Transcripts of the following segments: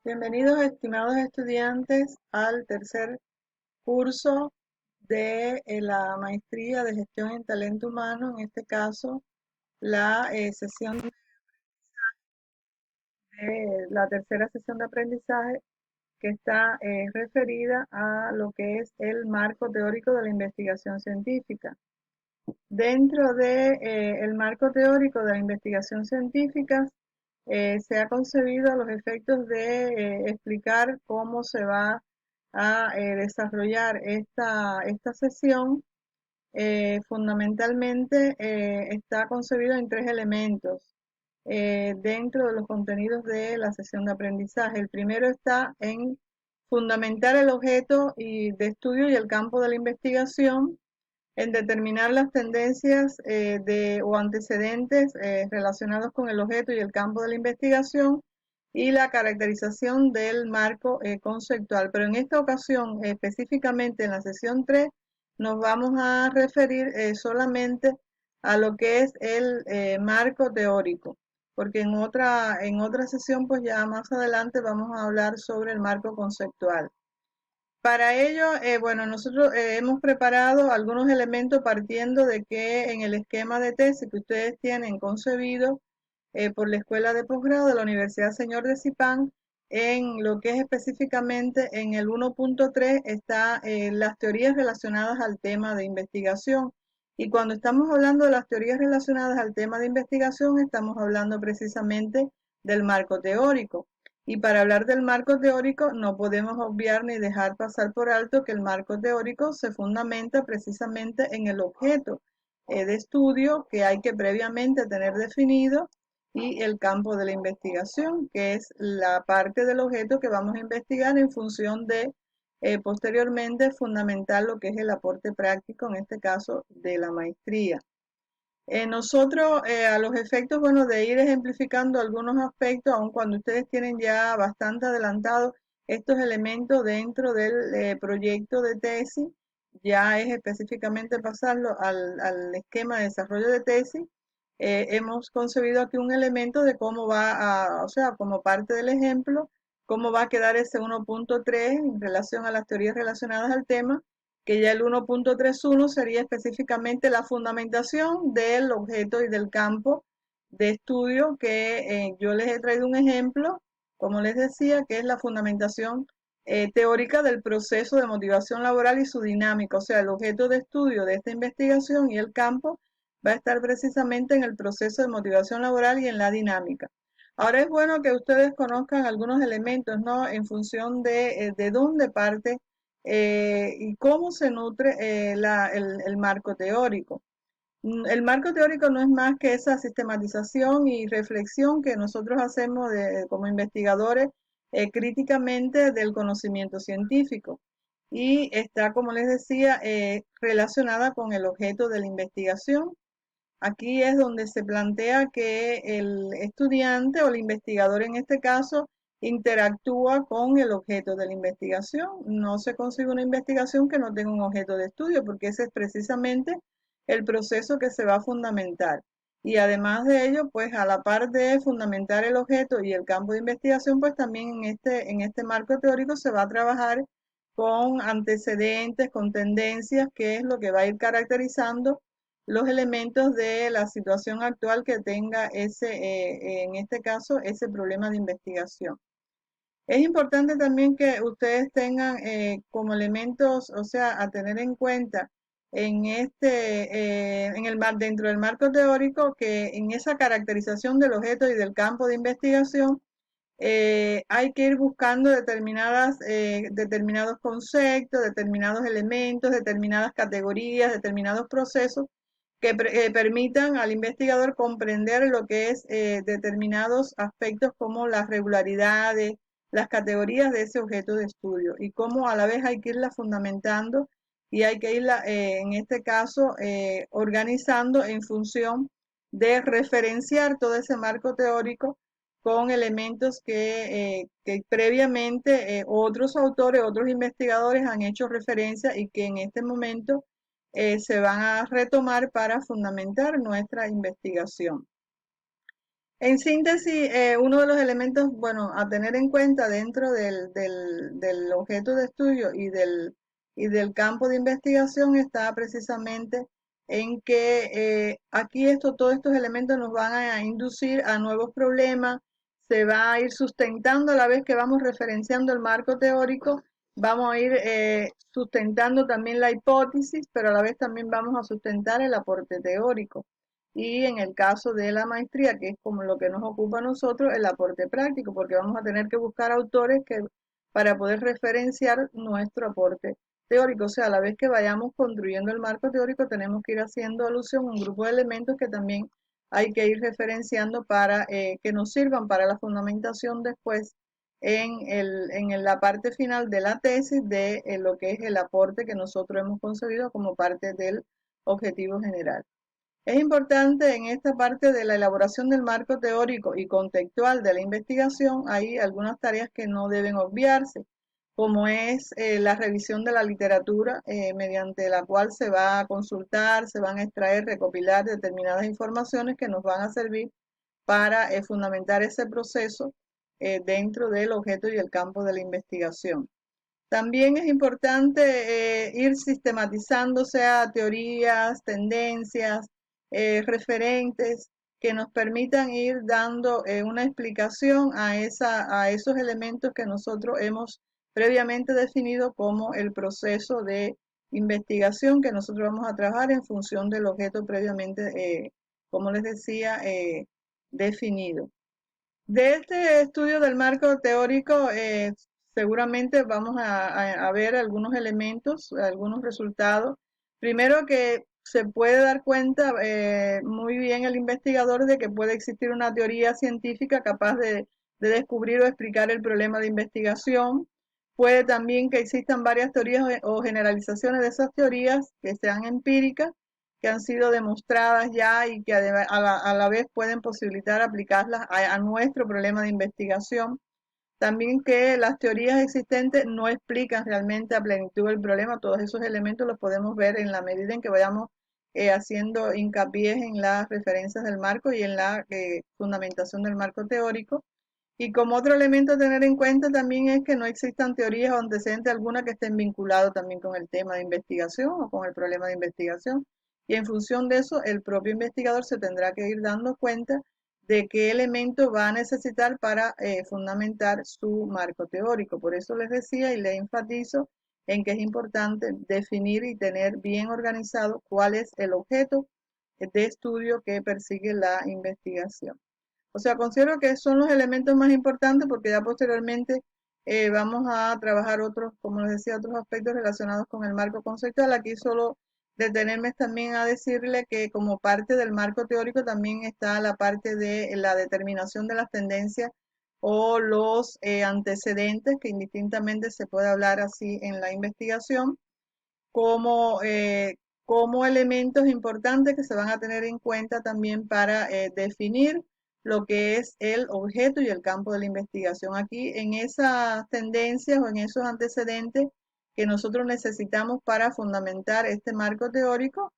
Bienvenidos, estimados estudiantes, al tercer curso de la maestría de gestión en talento humano, en este caso la sesión de la tercera sesión de aprendizaje que está referida a lo que es el marco teórico de la investigación científica. Dentro de el marco teórico de la investigación científica se ha concebido a los efectos de explicar cómo se va a desarrollar esta sesión. Fundamentalmente está concebido en tres elementos dentro de los contenidos de la sesión de aprendizaje. El primero está en fundamentar el objeto de estudio y el campo de la investigación, en determinar las tendencias o antecedentes relacionados con el objeto y el campo de la investigación y la caracterización del marco conceptual. Pero en esta ocasión, específicamente en la sesión 3, nos vamos a referir solamente a lo que es el marco teórico, porque en otra sesión, pues ya más adelante vamos a hablar sobre el marco conceptual. Para ello, bueno, nosotros hemos preparado algunos elementos partiendo de que en el esquema de tesis que ustedes tienen concebido por la Escuela de Posgrado de la Universidad Señor de Zipán, en lo que es específicamente en el 1.3 está las teorías relacionadas al tema de investigación. Y cuando estamos hablando de las teorías relacionadas al tema de investigación, estamos hablando precisamente del marco teórico. Y para hablar del marco teórico no podemos obviar ni dejar pasar por alto que el marco teórico se fundamenta precisamente en el objeto de estudio que hay que previamente tener definido y el campo de la investigación, que es la parte del objeto que vamos a investigar en función de posteriormente fundamentar lo que es el aporte práctico, en este caso de la maestría. Nosotros, a los efectos, bueno, de ir ejemplificando algunos aspectos, aun cuando ustedes tienen ya bastante adelantado estos elementos dentro del proyecto de tesis, ya es específicamente pasarlo al esquema de desarrollo de tesis. Hemos concebido aquí un elemento de cómo va a, o sea, como parte del ejemplo, cómo va a quedar ese 1.3 en relación a las teorías relacionadas al tema, que ya el 1.31 sería específicamente la fundamentación del objeto y del campo de estudio que yo les he traído un ejemplo, como les decía, que es la fundamentación teórica del proceso de motivación laboral y su dinámica, o sea, el objeto de estudio de esta investigación y el campo va a estar precisamente en el proceso de motivación laboral y en la dinámica. Ahora es bueno que ustedes conozcan algunos elementos, ¿no? En función de dónde parte y cómo se nutre el marco teórico. El marco teórico no es más que esa sistematización y reflexión que nosotros hacemos como investigadores críticamente del conocimiento científico y está, como les decía, relacionada con el objeto de la investigación. Aquí es donde se plantea que el estudiante o el investigador en este caso interactúa con el objeto de la investigación. No se consigue una investigación que no tenga un objeto de estudio, porque ese es precisamente el proceso que se va a fundamentar. Y además de ello, pues a la par de fundamentar el objeto y el campo de investigación, pues también en este marco teórico se va a trabajar con antecedentes, con tendencias, que es lo que va a ir caracterizando los elementos de la situación actual que tenga en este caso, ese problema de investigación. Es importante también que ustedes tengan como elementos, o sea, a tener en cuenta dentro del marco teórico, que en esa caracterización del objeto y del campo de investigación hay que ir buscando determinados conceptos, determinados elementos, determinadas categorías, determinados procesos que permitan al investigador comprender lo que es determinados aspectos como las regularidades, las categorías de ese objeto de estudio y cómo a la vez hay que irla fundamentando y hay que irla, en este caso, organizando en función de referenciar todo ese marco teórico con elementos que previamente otros autores, otros investigadores han hecho referencia y que en este momento se van a retomar para fundamentar nuestra investigación. En síntesis, uno de los elementos, bueno, a tener en cuenta dentro del objeto de estudio y del campo de investigación está precisamente en que aquí todos estos elementos nos van a inducir a nuevos problemas, se va a ir sustentando a la vez que vamos referenciando el marco teórico, vamos a ir sustentando también la hipótesis, pero a la vez también vamos a sustentar el aporte teórico. Y en el caso de la maestría, que es como lo que nos ocupa a nosotros, el aporte práctico, porque vamos a tener que buscar autores para poder referenciar nuestro aporte teórico. O sea, a la vez que vayamos construyendo el marco teórico, tenemos que ir haciendo alusión a un grupo de elementos que también hay que ir referenciando para que nos sirvan para la fundamentación después en la parte final de la tesis de lo que es el aporte que nosotros hemos concebido como parte del objetivo general. Es importante en esta parte de la elaboración del marco teórico y contextual de la investigación, hay algunas tareas que no deben obviarse, como es la revisión de la literatura, mediante la cual se va a consultar, se van a extraer, recopilar determinadas informaciones que nos van a servir para fundamentar ese proceso dentro del objeto y el campo de la investigación. También es importante ir sistematizando, o sea, teorías, tendencias, referentes que nos permitan ir dando una explicación a esos elementos que nosotros hemos previamente definido como el proceso de investigación que nosotros vamos a trabajar en función del objeto previamente, como les decía, definido. De este estudio del marco teórico, seguramente vamos a ver algunos elementos, algunos resultados. Primero que se puede dar cuenta muy bien el investigador de que puede existir una teoría científica capaz de descubrir o explicar el problema de investigación. Puede también que existan varias teorías o generalizaciones de esas teorías que sean empíricas, que han sido demostradas ya y que a la vez pueden posibilitar aplicarlas a nuestro problema de investigación. También que las teorías existentes no explican realmente a plenitud el problema. Todos esos elementos los podemos ver en la medida en que vayamos haciendo hincapié en las referencias del marco y en la fundamentación del marco teórico. Y como otro elemento a tener en cuenta también es que no existan teorías o antecedentes alguna que estén vinculados también con el tema de investigación o con el problema de investigación. Y en función de eso, el propio investigador se tendrá que ir dando cuenta de qué elemento va a necesitar para fundamentar su marco teórico. Por eso les decía y les enfatizo en que es importante definir y tener bien organizado cuál es el objeto de estudio que persigue la investigación. O sea, considero que son los elementos más importantes porque ya posteriormente vamos a trabajar otros, como les decía, otros aspectos relacionados con el marco conceptual. Aquí solo detenerme también a decirle que como parte del marco teórico también está la parte de la determinación de las tendencias o los antecedentes, que indistintamente se puede hablar así en la investigación como, como elementos importantes que se van a tener en cuenta también para definir lo que es el objeto y el campo de la investigación. Aquí en esas tendencias o en esos antecedentes que nosotros necesitamos para fundamentar este marco teórico,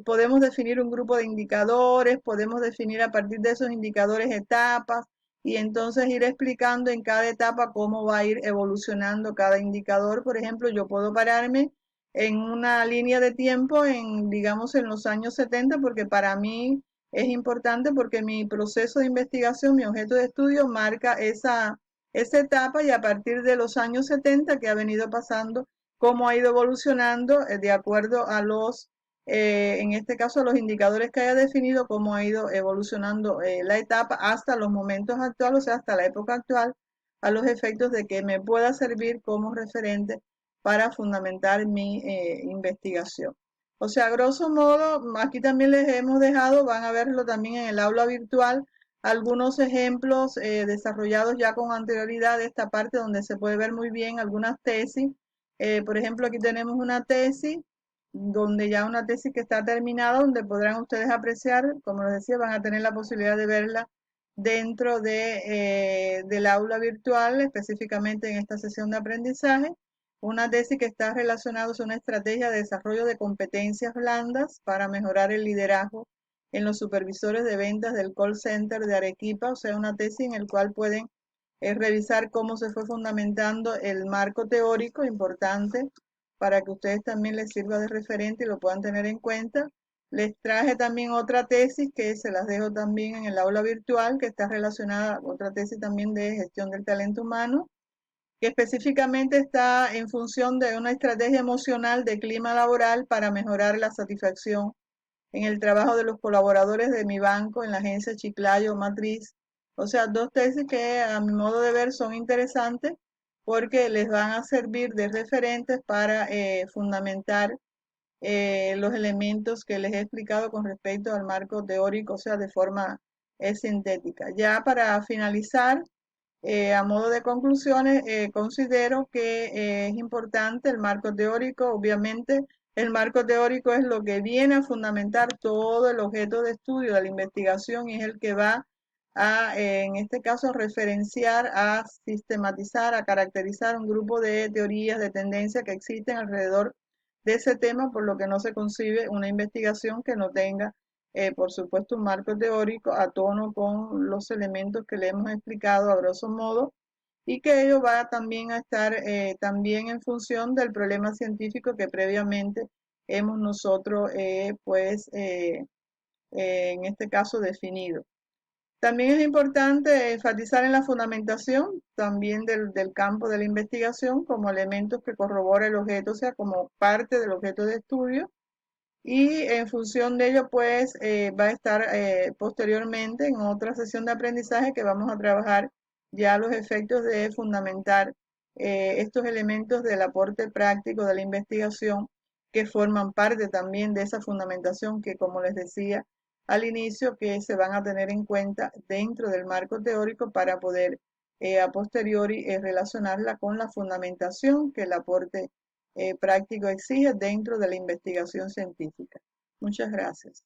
podemos definir un grupo de indicadores, podemos definir a partir de esos indicadores etapas y entonces ir explicando en cada etapa cómo va a ir evolucionando cada indicador. Por ejemplo, yo puedo pararme en una línea de tiempo digamos, en los años 70, porque para mí es importante porque mi proceso de investigación, mi objeto de estudio marca esa etapa y a partir de los años 70 que ha venido pasando, cómo ha ido evolucionando de acuerdo a en este caso, a los indicadores que haya definido, cómo ha ido evolucionando la etapa hasta los momentos actuales, o sea, hasta la época actual, a los efectos de que me pueda servir como referente para fundamentar mi investigación. O sea, grosso modo, aquí también les hemos dejado, van a verlo también en el aula virtual, algunos ejemplos desarrollados ya con anterioridad de esta parte donde se puede ver muy bien algunas tesis. Por ejemplo, aquí tenemos una tesis, donde ya una tesis que está terminada, donde podrán ustedes apreciar, como les decía, van a tener la posibilidad de verla dentro del aula virtual, específicamente en esta sesión de aprendizaje. Una tesis que está relacionada a una estrategia de desarrollo de competencias blandas para mejorar el liderazgo en los supervisores de ventas del call center de Arequipa, o sea, una tesis en el cual pueden revisar cómo se fue fundamentando el marco teórico, importante para que ustedes también les sirva de referente y lo puedan tener en cuenta. Les traje también otra tesis que se las dejo también en el aula virtual, que está relacionada, otra tesis también de gestión del talento humano, que específicamente está en función de una estrategia emocional de clima laboral para mejorar la satisfacción en el trabajo de los colaboradores de mi banco en la agencia Chiclayo Matriz. O sea, dos tesis que a mi modo de ver son interesantes porque les van a servir de referentes para fundamentar los elementos que les he explicado con respecto al marco teórico, o sea, de forma sintética. Ya para finalizar, a modo de conclusiones, considero que es importante el marco teórico. Obviamente, el marco teórico es lo que viene a fundamentar todo el objeto de estudio de la investigación y es el que va a, en este caso, referenciar, a sistematizar, a caracterizar un grupo de teorías, de tendencias que existen alrededor de ese tema, por lo que no se concibe una investigación que no tenga por supuesto, un marco teórico a tono con los elementos que le hemos explicado a grosso modo y que ello va también a estar también en función del problema científico que previamente hemos nosotros, en este caso, definido. También es importante enfatizar en la fundamentación también del campo de la investigación como elementos que corrobora el objeto, o sea, como parte del objeto de estudio y en función de ello, pues va a estar posteriormente en otra sesión de aprendizaje que vamos a trabajar ya los efectos de fundamentar estos elementos del aporte práctico de la investigación que forman parte también de esa fundamentación que, como les decía al inicio, que se van a tener en cuenta dentro del marco teórico para poder a posteriori relacionarla con la fundamentación que el aporte práctico exige dentro de la investigación científica. Muchas gracias.